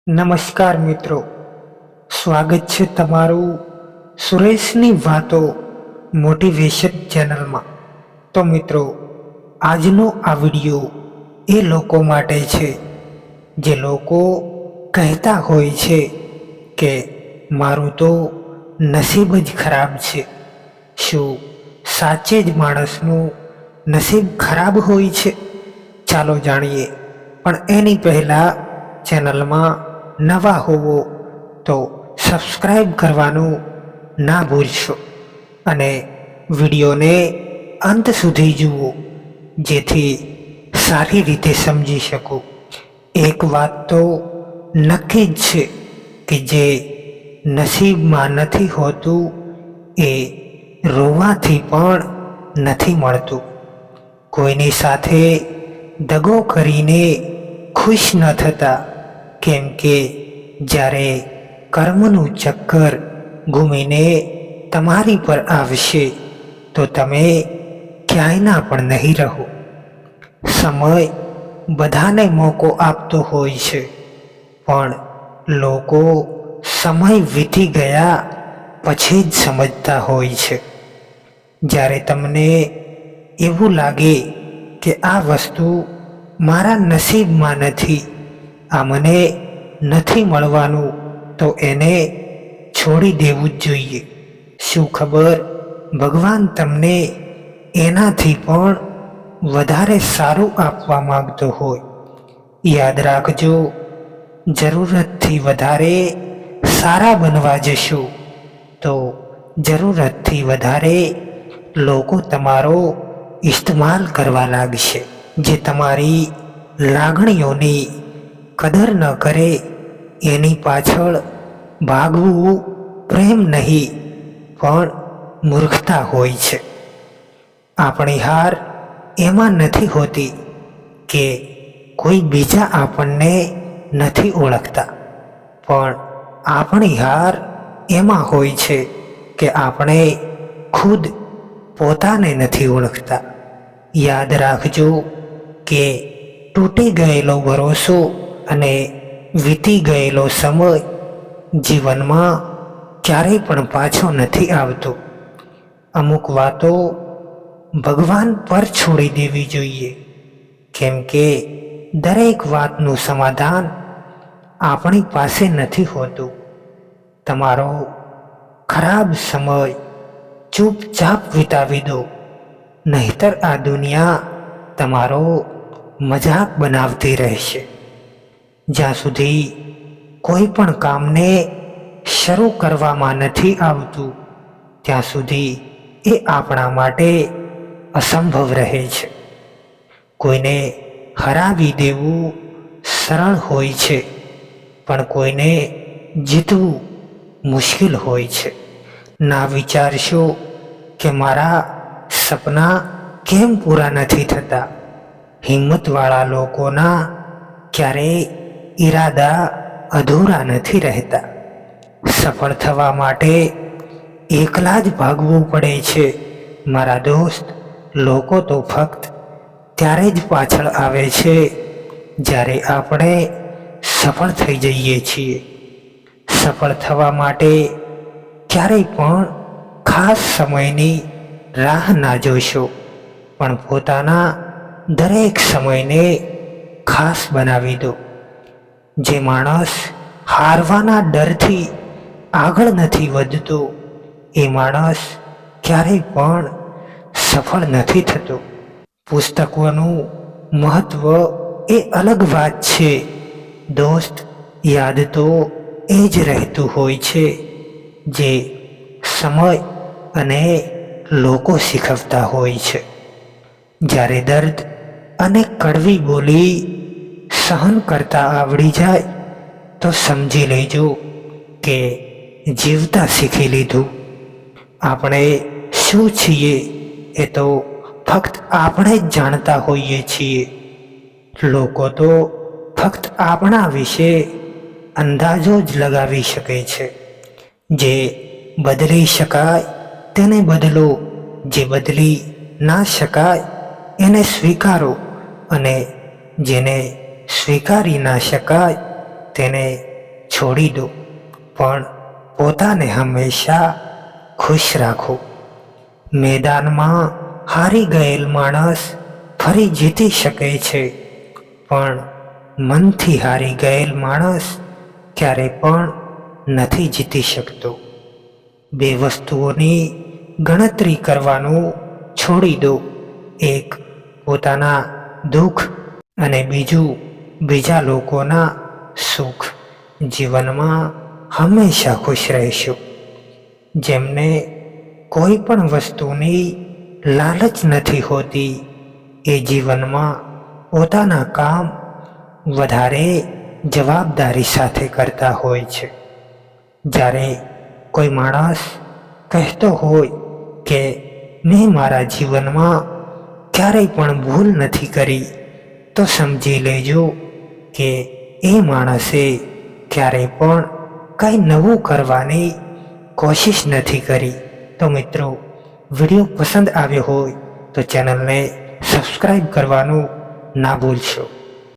નમસ્કાર મિત્રો, સ્વાગત છે તમારું સુરેશની વાતો મોટિવેશન ચેનલમાં. તો મિત્રો, આજનો આ વિડિયો એ લોકો માટે છે જે લોકો કહેતા હોય છે કે મારું તો નસીબ જ ખરાબ છે. શું સાચે જ માણસનું નસીબ ખરાબ હોય છે? ચાલો જાણીએ. પણ એની પહેલાં ચેનલમાં નવા હોવો તો સબસ્ક્રાઈબ કરવાનું ના ભૂલશો અને વિડીયોને અંત સુધી જુઓ જેથી સારી રીતે સમજી શકો. એક વાત તો નક્કી જ છે કે જે નસીબમાં નથી હોતું એ રોવાથી પણ નથી મળતું. કોઈની સાથે દગો કરીને ખુશ ન થતા, કેમ કે જ્યારે કર્મનું ચક્કર ઘૂમીને તમારી પર આવશે તો તમે ક્યાંયના પણ નહીં રહો. સમય બધાને મોકો આપતો હોય છે, પણ લોકો સમય વીતી ગયા પછી જ સમજતા હોય છે. જ્યારે તમને એવું લાગે કે આ વસ્તુ મારા નસીબમાં નથી, આ મને નથી મળવાનું, તો એને છોડી દેવું જ જોઈએ. શું ખબર ભગવાન તમને એનાથી પણ વધારે સારું આપવા માંગતો હોય. યાદ રાખજો, જરૂરતથી વધારે સારા બનવા જશો તો જરૂરતથી વધારે લોકો તમારો ઇસ્તેમાલ કરવા લાગશે. જે તમારી લાગણીઓની કદર ન કરે એની પાછળ ભાગવું પ્રેમ નહીં પણ મૂર્ખતા હોય છે. આપણી હાર એમાં નથી હોતી કે કોઈ બીજા આપણને નથી ઓળખતા, પણ આપણી હાર એમાં હોય છે કે આપણે ખુદ પોતાને નથી ઓળખતા. યાદ રાખજો કે તૂટી ગયેલો ભરોસો અને વીતી ગયેલો સમય જીવનમાં ક્યારેય પણ પાછો નથી આવતો. અમુક વાતો ભગવાન પર છોડી દેવી જોઈએ, કેમ કે દરેક વાતનું સમાધાન આપણી પાસે નથી હોતું. તમારો ખરાબ સમય ચૂપચાપ વિતાવી દો, નહીતર આ દુનિયા તમારો મજાક બનાવતી રહેશે. જ્યાં સુધી કોઈ પણ કામને શરૂ કરવામાં નથી આવતું ત્યાં સુધી એ આપણા માટે અસંભવ રહે છે. કોઈને હરાવી દેવું સરળ હોય છે, પણ કોઈને જીતવું મુશ્કેલ હોય છે. ના વિચારશો કે મારા સપના કેમ પૂરા નથી થતા. હિંમતવાળા લોકોના ક્યારેય ઈરાદા અધૂરા નથી રહેતા. સફળ થવા માટે એકલા જ ભાગવું પડે છે મારા દોસ્ત. લોકો તો ફક્ત ત્યારે જ પાછળ આવે છે જ્યારે આપણે સફળ થઈ જઈએ છીએ. સફળ થવા માટે ક્યારેય પણ ખાસ સમયની રાહ ના જોશો, પણ પોતાના દરેક સમયને ખાસ બનાવી દો. જે માણસ હારવાના ડરથી આગળ નથી વધતો એ માણસ ક્યારેય પણ સફળ નથી થતો. પુસ્તકોનું મહત્વ એ અલગ વાત છે દોસ્ત. યાદ તો એ જ રહેતું હોય છે જે સમય અને લોકો શીખવતા હોય છે. જ્યારે દર્દ અને કડવી બોલી સહન કરતા આવડી જાય તો સમજી લેજો કે જીવતા શીખી લીધું. આપણે શું છીએ એ તો ફક્ત આપણે જ જાણતા હોઈએ છીએ. લોકો તો ફક્ત આપણા વિશે અંદાજો જ લગાવી શકે છે. જે બદલી શકાય તેને બદલો, જે બદલી ના શકાય એને સ્વીકારો, અને જેને સ્વીકારી ના શકાય તેને છોડી દો, પણ પોતાને હંમેશા ખુશ રાખો. મેદાનમાં હારી ગયેલ માણસ ફરી જીતી શકે છે, પણ મનથી હારી ગયેલ માણસ ક્યારે પણ નથી જીતી શકતો. બે વસ્તુઓની ગણતરી કરવાનું છોડી દો. એક પોતાના દુઃખ અને બીજું બીજા લોકોના સુખ. જીવનમાં હંમેશા ખુશ રહેશો. જેમને કોઈ પણ વસ્તુની લાલચ નથી હોતી, એ જીવનમાં પોતાના કામ વધારે જવાબદારી સાથે કરતા હોય છે. જ્યારે કોઈ માણસ કહેતો હોય કે મેં મારા જીવનમાં ક્યારેય પણ ભૂલ નથી કરી, તો સમજી લેજો કે એ માણસે ક્યારેય પણ કંઈ નવું કરવાની કોશિશ નથી કરી. તો મિત્રો, વિડીયો પસંદ આવ્યો હોય તો ચેનલને સબસ્ક્રાઈબ કરવાનું ના ભૂલશો.